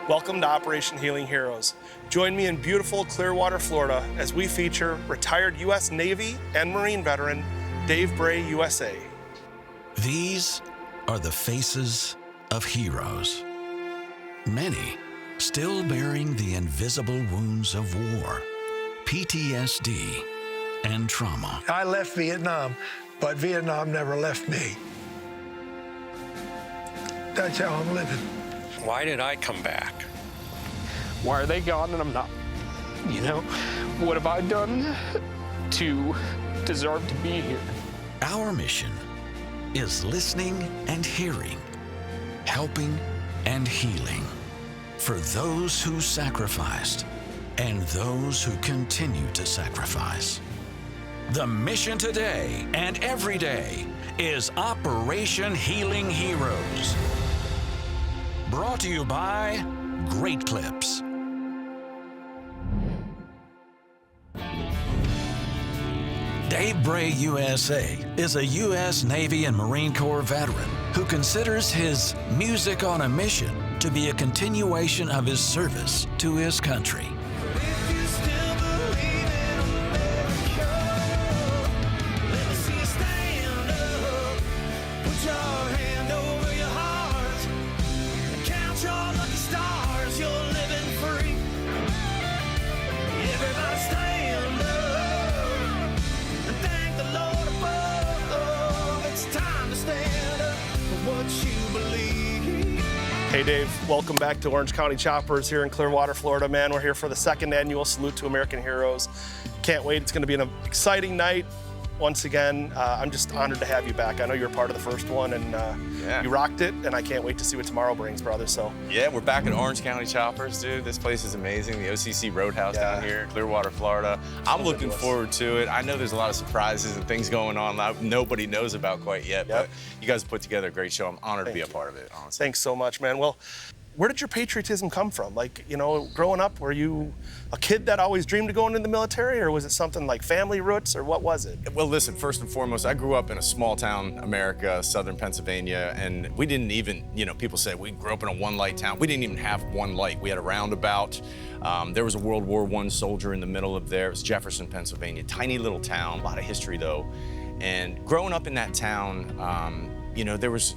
Welcome to Operation Healing Heroes. Join me in beautiful Clearwater, Florida, as we feature retired U.S. Navy and Marine veteran Dave Bray USA. These are the faces of heroes. Many still bearing the invisible wounds of war, PTSD, and trauma. I left Vietnam, but Vietnam never left me. That's how I'm living. Why did I come back? Why are they gone and I'm not? You know, what have I done to deserve to be here? Our mission is listening and hearing, helping and healing for those who sacrificed and those who continue to sacrifice. The mission today and every day is Operation Healing Heroes. Brought to you by Great Clips. Dave Bray USA is a U.S. Navy and Marine Corps veteran who considers his music on a mission to be a continuation of his service to his country. Hey Dave, welcome back to Orange County Choppers here in Clearwater, Florida. Man, we're here for the second annual Salute to American Heroes. Can't wait, it's gonna be an exciting night. Once again, I'm just honored to have you back. I know you were part of the first one and you rocked it, and I can't wait to see what tomorrow brings, brother, so. Yeah, we're back at Orange County Choppers, dude. This place is amazing. The OCC Roadhouse down here, Clearwater, Florida. I'm looking forward to it. I know there's a lot of surprises and things going on that nobody knows about quite yet, but you guys put together a great show. I'm honored to be a part of it, honestly. Thanks so much, man. Well, where did your patriotism come from? Like, you know, growing up, were you a kid that always dreamed of going into the military, or was it something like family roots, or what was it? Well, listen, first and foremost, I grew up in a small town, America, southern Pennsylvania, and we didn't even, you know, people say we grew up in a one-light town. We didn't even have one light. We had a roundabout. There was a World War I soldier in the middle of there. It was Jefferson, Pennsylvania, tiny little town, a lot of history though. And growing up in that town, you know, there was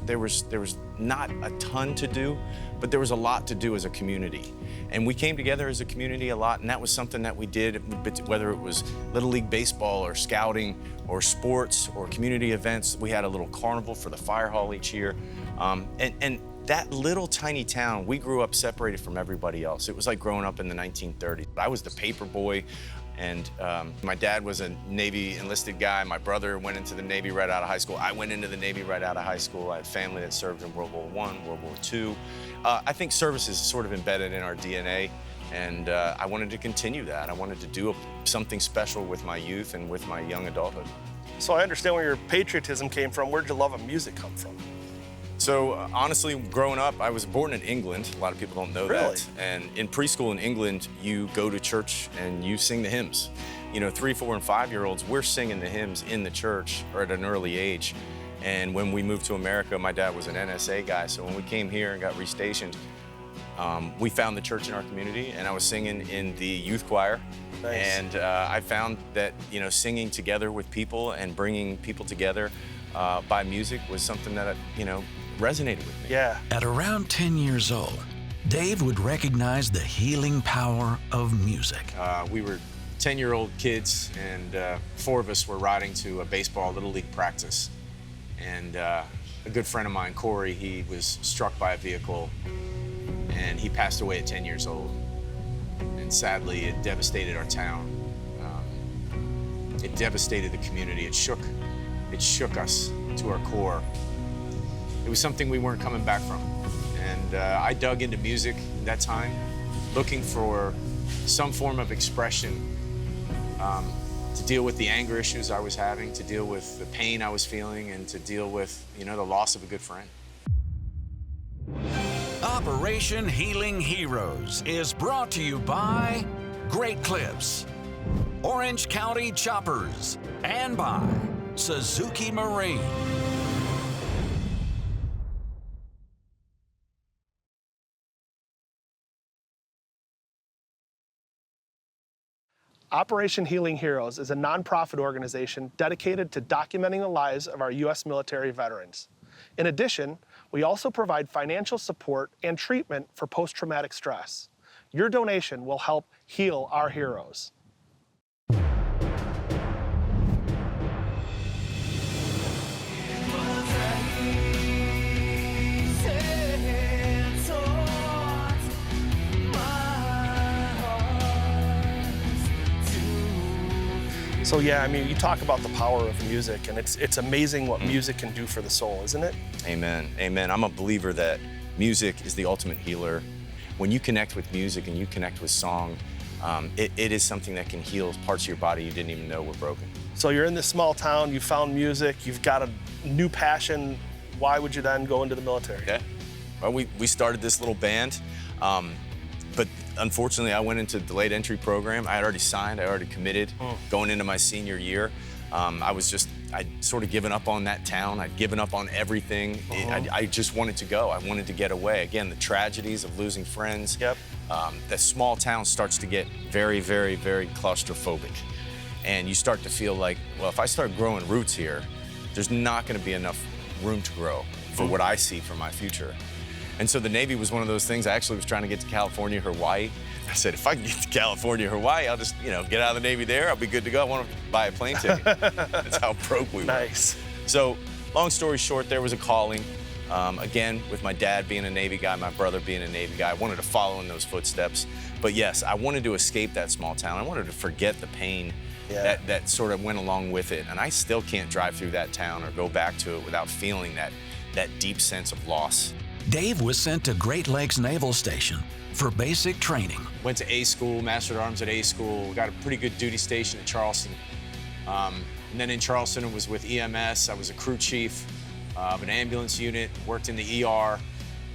not a ton to do, but there was a lot to do as a community. And we came together as a community a lot, and that was something that we did, whether it was Little League Baseball or scouting or sports or community events. We had a little carnival for the fire hall each year. And that little tiny town, we grew up separated from everybody else. It was like growing up in the 1930s. I was the paper boy. And my dad was a Navy enlisted guy. My brother went into the Navy right out of high school. I went into the Navy right out of high school. I had family that served in World War I, World War II. I think service is sort of embedded in our DNA, and I wanted to continue that. I wanted to do something special with my youth and with my young adulthood. So I understand where your patriotism came from. Where'd your love of music come from? So honestly, growing up, I was born in England. A lot of people don't know that. And in preschool in England, you go to church and you sing the hymns. You know, 3, 4, and 5-year-olds, we're singing the hymns in the church or at an early age. And when we moved to America, my dad was an NSA guy. So when we came here and got restationed, we found the church in our community, and I was singing in the youth choir. Nice. And I found that, you know, singing together with people and bringing people together by music was something that, you know, resonated with me. Yeah. At around 10 years old, Dave would recognize the healing power of music. We were 10-year-old kids, and 4 of us were riding to a baseball Little League practice. And a good friend of mine, Corey, he was struck by a vehicle, and he passed away at 10 years old. And sadly, it devastated our town. It devastated the community. It shook us to our core. It was something we weren't coming back from. And I dug into music at that time, looking for some form of expression to deal with the anger issues I was having, to deal with the pain I was feeling, and to deal with, you know, the loss of a good friend. Operation Healing Heroes is brought to you by Great Clips, Orange County Choppers, and by Suzuki Marine. Operation Healing Heroes is a nonprofit organization dedicated to documenting the lives of our U.S. military veterans. In addition, we also provide financial support and treatment for post-traumatic stress. Your donation will help heal our heroes. So yeah, I mean, you talk about the power of music, and it's amazing what music can do for the soul, isn't it? Amen, amen. I'm a believer that music is the ultimate healer. When you connect with music and you connect with song, it is something that can heal parts of your body you didn't even know were broken. So you're in this small town, you found music, you've got a new passion. Why would you then go into the military? Yeah, well, we started this little band, but unfortunately I went into delayed entry program. I had already signed, I already committed going into my senior year. I'd sort of given up on that town. I'd given up on everything. I just wanted to go. I wanted to get away. Again, the tragedies of losing friends. Yep. The small town starts to get very, very, very claustrophobic. And you start to feel like, well, if I start growing roots here, there's not gonna be enough room to grow for what I see for my future. And so the Navy was one of those things. I actually was trying to get to California, Hawaii. I said, if I can get to California, Hawaii, I'll just, get out of the Navy there. I'll be good to go. I want to buy a plane ticket. That's how broke we were. Nice. So long story short, there was a calling. Again, with my dad being a Navy guy, my brother being a Navy guy, I wanted to follow in those footsteps. But yes, I wanted to escape that small town. I wanted to forget the pain that sort of went along with it. And I still can't drive through that town or go back to it without feeling that deep sense of loss. Dave was sent to Great Lakes Naval Station for basic training. Went to A School, Master of Arms at A School, got a pretty good duty station at Charleston. And then in Charleston, it was with EMS. I was a crew chief of an ambulance unit, worked in the ER,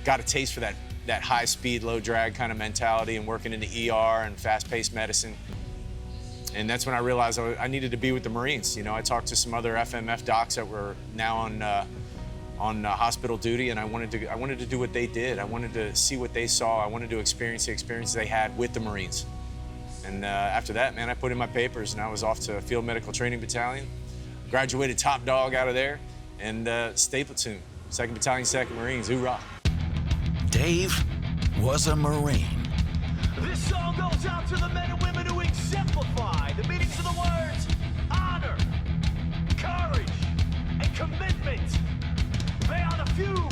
got a taste for that high-speed, low-drag kind of mentality and working in the ER and fast-paced medicine. And that's when I realized I needed to be with the Marines. I talked to some other FMF docs that were now on hospital duty, and I wanted to do what they did. I wanted to see what they saw. I wanted to experience the experiences they had with the Marines. And after that, man, I put in my papers, and I was off to Field Medical Training Battalion. Graduated top dog out of there, and stay platoon, 2nd Battalion, 2nd Marines, hoorah. Dave was a Marine. This song goes out to the men and women who exemplify the meanings of the words honor, courage, and commitment. They are the few.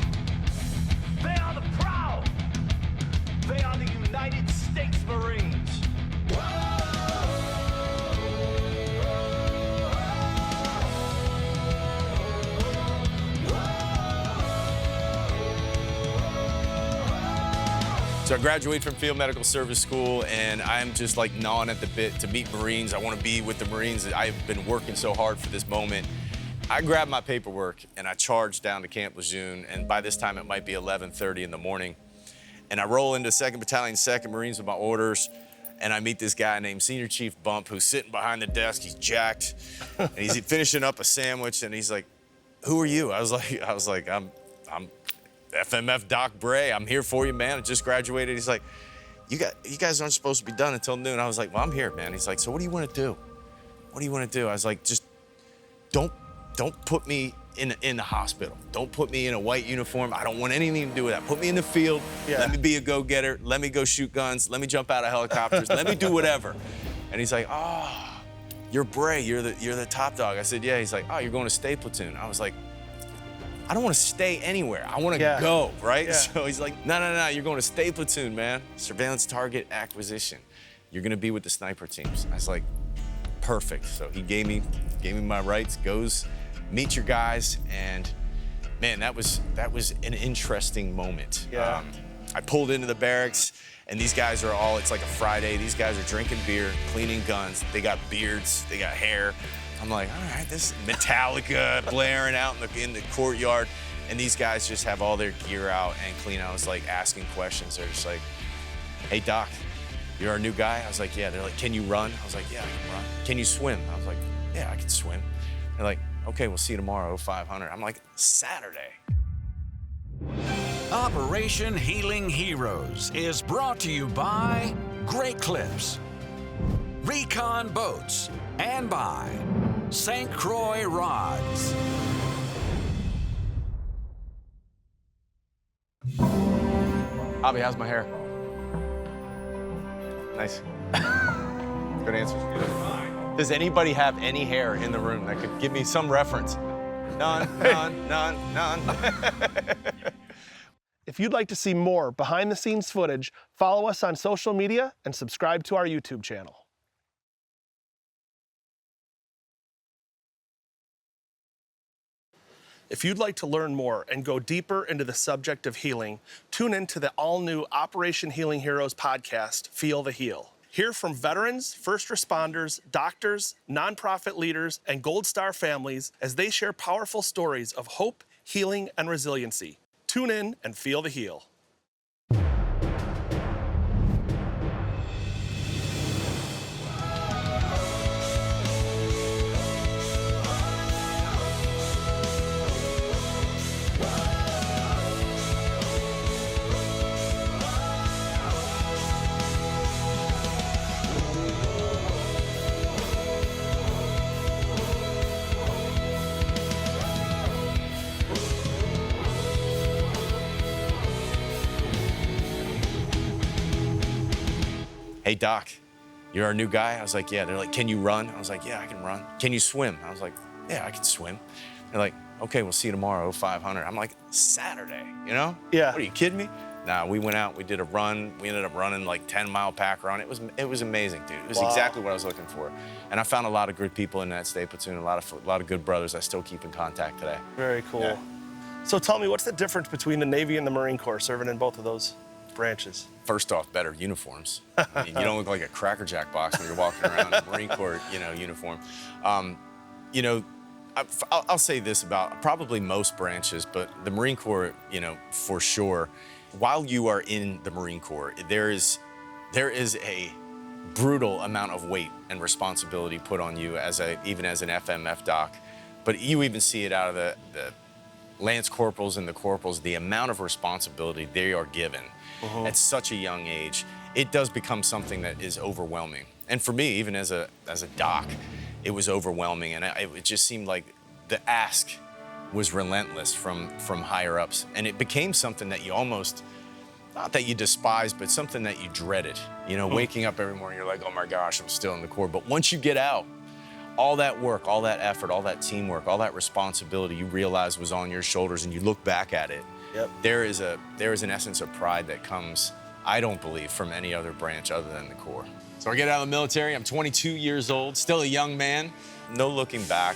They are the proud. They are the United States Marines. So I graduated from Field Medical Service School, and I'm just like gnawing at the bit to meet Marines. I want to be with the Marines. I've been working so hard for this moment. I grabbed my paperwork and I charged down to Camp Lejeune, and by this time it might be 11:30 in the morning. And I roll into 2nd Battalion, 2nd Marines with my orders, and I meet this guy named Senior Chief Bump who's sitting behind the desk. He's jacked, and he's finishing up a sandwich, and he's like, "Who are you?" I was like, I'm FMF Doc Bray. I'm here for you, man. I just graduated. He's like, you guys aren't supposed to be done until noon. I was like, well, I'm here, man. He's like, so what do you want to do? What do you want to do? I was like, just don't put me in the hospital. Don't put me in a white uniform. I don't want anything to do with that. Put me in the field. Yeah. Let me be a go-getter. Let me go shoot guns. Let me jump out of helicopters. Let me do whatever. And he's like, oh, you're Bray. You're the top dog. I said, yeah. He's like, oh, you're going to stay platoon. I was like, I don't want to stay anywhere. I want to go, right? Yeah. So he's like, no, you're going to stay platoon, man. Surveillance target acquisition. You're going to be with the sniper teams. I was like, perfect. So he gave me my rights, goes, meet your guys, and man, that was an interesting moment. Yeah. I pulled into the barracks, and these guys are all, it's like a Friday, these guys are drinking beer, cleaning guns, they got beards, they got hair. I'm like, all right, this is Metallica blaring out in the courtyard, and these guys just have all their gear out and clean. I was like asking questions. They're just like, hey, Doc, you're our new guy? I was like, yeah. They're like, can you run? I was like, yeah, I can run. Can you swim? I was like, yeah, I can swim. They're like, okay, we'll see you tomorrow, 0500. I'm like, Saturday. Operation Healing Heroes is brought to you by Great Clips. Recon Boats, and by St. Croix Rods. Bobby, how's my hair? Nice. Good answers. Does anybody have any hair in the room that could give me some reference? None. If you'd like to see more behind-the-scenes footage, follow us on social media and subscribe to our YouTube channel. If you'd like to learn more and go deeper into the subject of healing, tune in to the all-new Operation Healing Heroes podcast, Feel the Heal. Hear from veterans, first responders, doctors, nonprofit leaders, and Gold Star families as they share powerful stories of hope, healing, and resiliency. Tune in and feel the heal. Hey, Doc, you're our new guy? I was like, yeah. They're like, can you run? I was like, yeah, I can run. Can you swim? I was like, yeah, I can swim. They're like, okay, we'll see you tomorrow, 500. I'm like, Saturday, you know? Yeah. What, are you kidding me? Nah, we went out, we did a run. We ended up running like 10-mile pack run. It was amazing, dude. It was exactly what I was looking for. And I found a lot of good people in that state platoon, a lot of good brothers I still keep in contact today. Very cool. Yeah. So tell me, what's the difference between the Navy and the Marine Corps serving in both of those branches? First off, better uniforms. I mean, you don't look like a Cracker Jack box when you're walking around in a Marine Corps, uniform. I'll say this about probably most branches, but the Marine Corps, for sure. While you are in the Marine Corps, there is a brutal amount of weight and responsibility put on you even as an FMF doc. But you even see it out of the Lance Corporals and the Corporals, the amount of responsibility they are given at such a young age. It does become something that is overwhelming. And for me, even as a doc, it was overwhelming. And it just seemed like the ask was relentless from higher ups. And it became something that you almost, not that you despised, but something that you dreaded. Waking up every morning, you're like, oh my gosh, I'm still in the Corps. But once you get out, all that work, all that effort, all that teamwork, all that responsibility you realize was on your shoulders, and you look back at it, there is an essence of pride that comes, I don't believe, from any other branch other than the Corps. So I get out of the military, I'm 22 years old, still a young man, no looking back.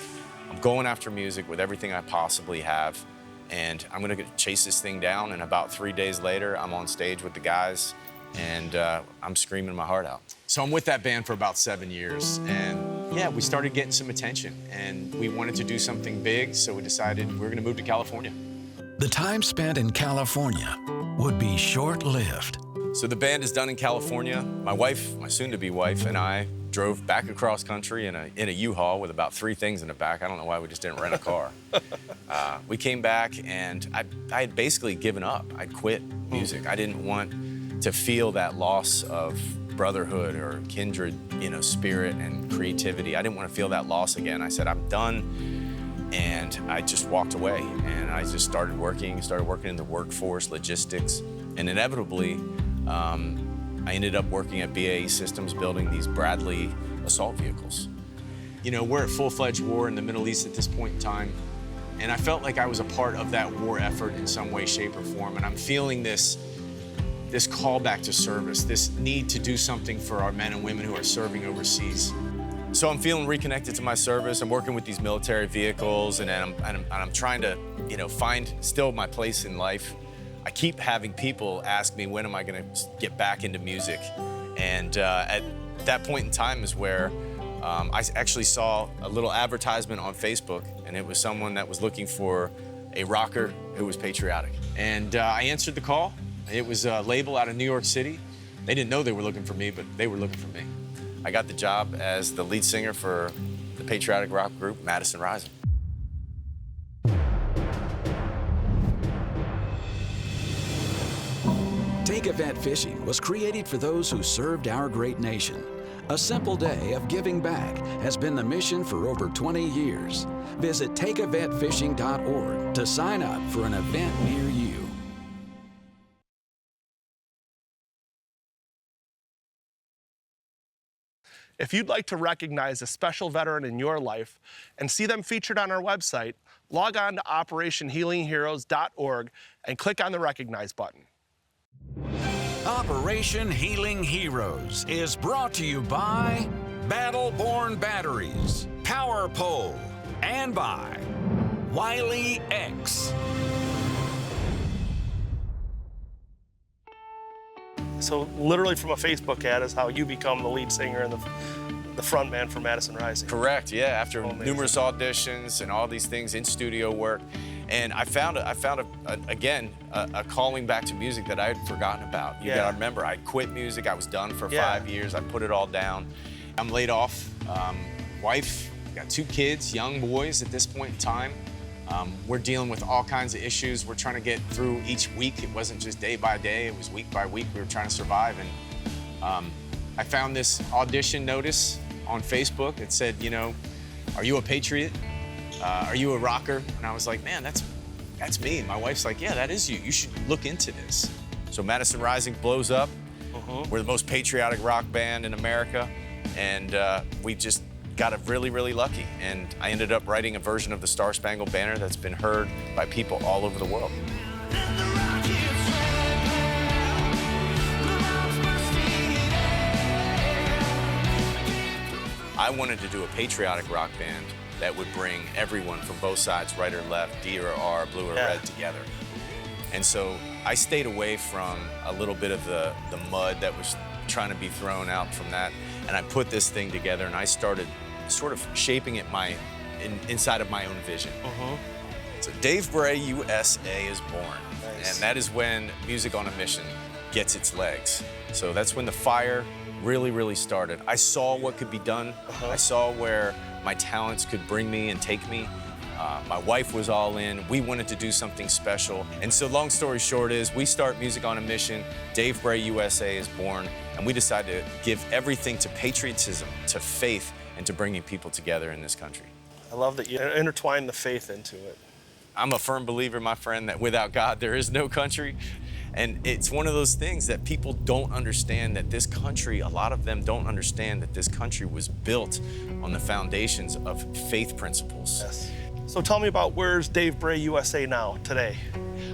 I'm going after music with everything I possibly have, and I'm gonna chase this thing down, and about 3 days later, I'm on stage with the guys, and I'm screaming my heart out. So I'm with that band for about 7 years, and yeah, we started getting some attention, and we wanted to do something big, so we decided we were gonna move to California. The time spent in California would be short-lived. So the band is done in California. My wife, my soon-to-be wife, and I drove back across country in a U-Haul with about 3 things in the back. I don't know why we just didn't rent a car. We came back, and I had basically given up. I'd quit music. I didn't want to feel that loss of brotherhood or kindred, spirit and creativity. I didn't want to feel that loss again. I said, I'm done. And I just walked away, and I just started working in the workforce, logistics, and inevitably, I ended up working at BAE Systems building these Bradley assault vehicles. We're at full-fledged war in the Middle East at this point in time, and I felt like I was a part of that war effort in some way, shape, or form, and I'm feeling this call back to service, this need to do something for our men and women who are serving overseas. So I'm feeling reconnected to my service. I'm working with these military vehicles, and I'm trying to, find still my place in life. I keep having people ask me, when am I gonna get back into music? And at that point in time is where I actually saw a little advertisement on Facebook, and it was someone that was looking for a rocker who was patriotic. And I answered the call. It was a label out of New York City. They didn't know they were looking for me, but they were looking for me. I got the job as the lead singer for the patriotic rock group, Madison Rising. Take Event Fishing was created for those who served our great nation. A simple day of giving back has been the mission for over 20 years. Visit takeeventfishing.org to sign up for an event near you. If you'd like to recognize a special veteran in your life and see them featured on our website, log on to operationhealingheroes.org and click on the Recognize button. Operation Healing Heroes is brought to you by Battle-Born Batteries, Power Pole, and by Wiley X. So literally from a Facebook ad is how you become the lead singer and the front man for Madison Rising. Correct, yeah, after numerous auditions and all these things in studio work. And I found a calling back to music that I had forgotten about. You gotta remember, I quit music, I was done for 5 years, I put it all down. I'm laid off, wife, got 2 kids, young boys at this point in time. We're dealing with all kinds of issues. We're trying to get through each week. It wasn't just day by day, it was week by week. We were trying to survive. And I found this audition notice on Facebook. It said, you know, are you a patriot? Are you a rocker? And I was like, man, that's me. And my wife's like, yeah, that is you. You should look into this. So Madison Rising blows up. We're the most patriotic rock band in America. And we just got really, really lucky. And I ended up writing a version of the Star Spangled Banner that's been heard by people all over the world. I wanted to do a patriotic rock band that would bring everyone from both sides, right or left, D or R, blue or red, together. And so I stayed away from a little bit of the mud that was trying to be thrown out from that. And I put this thing together and I started sort of shaping it inside of my own vision. So Dave Bray USA is born. Nice. And that is when Music on a Mission gets its legs. So that's when the fire really, really started. I saw what could be done. I saw where my talents could bring me and take me. My wife was all in. We wanted to do something special. And so long story short is we start Music on a Mission. Dave Bray USA is born. And we decided to give everything to patriotism, to faith, and to bringing people together in this country. I love that you intertwine the faith into it. I'm a firm believer, my friend, that without God, there is no country. And it's one of those things that people don't understand, that this country, a lot of them don't understand that this country was built on the foundations of faith principles. Yes. So tell me about where's Dave Bray USA now, today?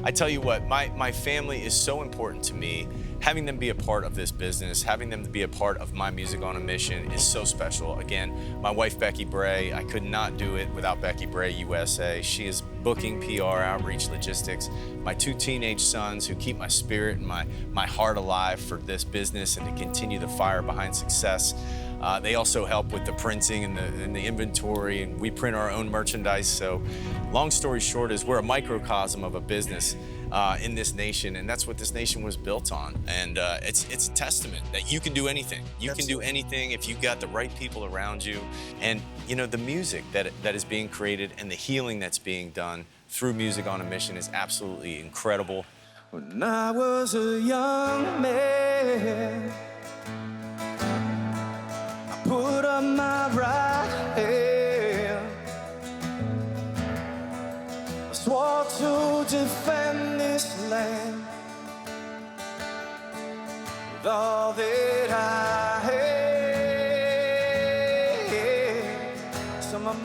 I tell you what, my family is so important to me. Having them be a part of this business, having them be a part of my Music on a Mission is so special. Again, my wife, Becky Bray, I could not do it without Becky Bray USA. She is booking, PR, outreach, logistics. My 2 teenage sons who keep my spirit and my heart alive for this business and to continue the fire behind success. They also help with the printing and the inventory, and we print our own merchandise. So long story short is we're a microcosm of a business in this nation, and that's what this nation was built on. And it's a testament that you can do anything. You can do anything if you've got the right people around you. And you know, the music that is being created and the healing that's being done through Music on a Mission is absolutely incredible. When I was a young man, I put up my right hand, I swore to defend this land with all that I had.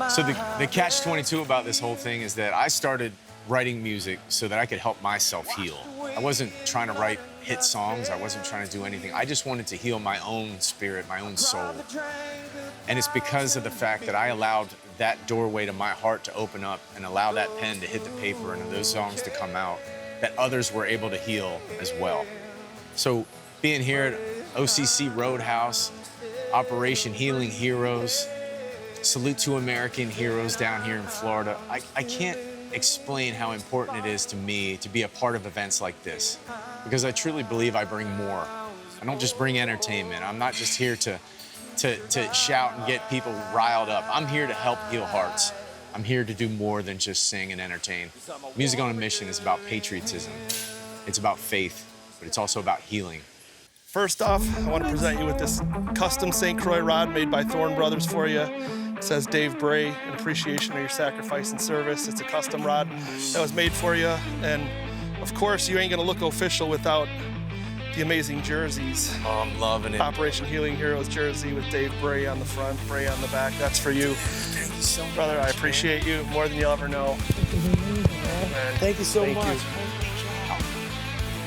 So the catch-22 about this whole thing is that I started writing music so that I could help myself heal. I wasn't trying to write hit songs. I wasn't trying to do anything. I just wanted to heal my own spirit, my own soul. And it's because of the fact that I allowed that doorway to my heart to open up and allow that pen to hit the paper and those songs to come out, that others were able to heal as well. So being here at OCC Roadhouse, Operation Healing Heroes, salute to American heroes down here in Florida. I can't explain how important it is to me to be a part of events like this, because I truly believe I bring more. I don't just bring entertainment. I'm not just here to shout and get people riled up. I'm here to help heal hearts. I'm here to do more than just sing and entertain. Music on a Mission is about patriotism. It's about faith, but it's also about healing. First off, I want to present you with this custom St. Croix rod made by Thorn Brothers for you. It says Dave Bray in appreciation of your sacrifice and service. It's a custom rod that was made for you. And of course, you ain't gonna look official without the amazing jerseys. Oh, I'm loving it. Operation Healing Heroes jersey with Dave Bray on the front, Bray on the back. That's for you. Thank you so much. Brother, I appreciate you more than you'll ever know. And Thank you so thank much. you.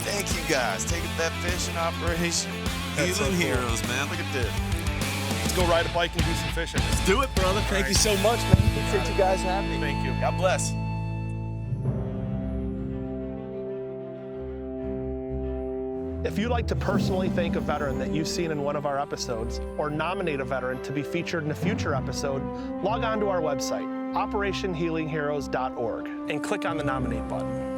Thank you guys. Taking that fishing operation. That's so Healing cool. heroes, man. Look at this. Let's go ride a bike and do some fishing. Let's do it, brother. Thank you so much, man. Appreciate you guys having me. Thank you. God bless. If you'd like to personally thank a veteran that you've seen in one of our episodes or nominate a veteran to be featured in a future episode, log on to our website, operationhealingheroes.org, and click on the nominate button.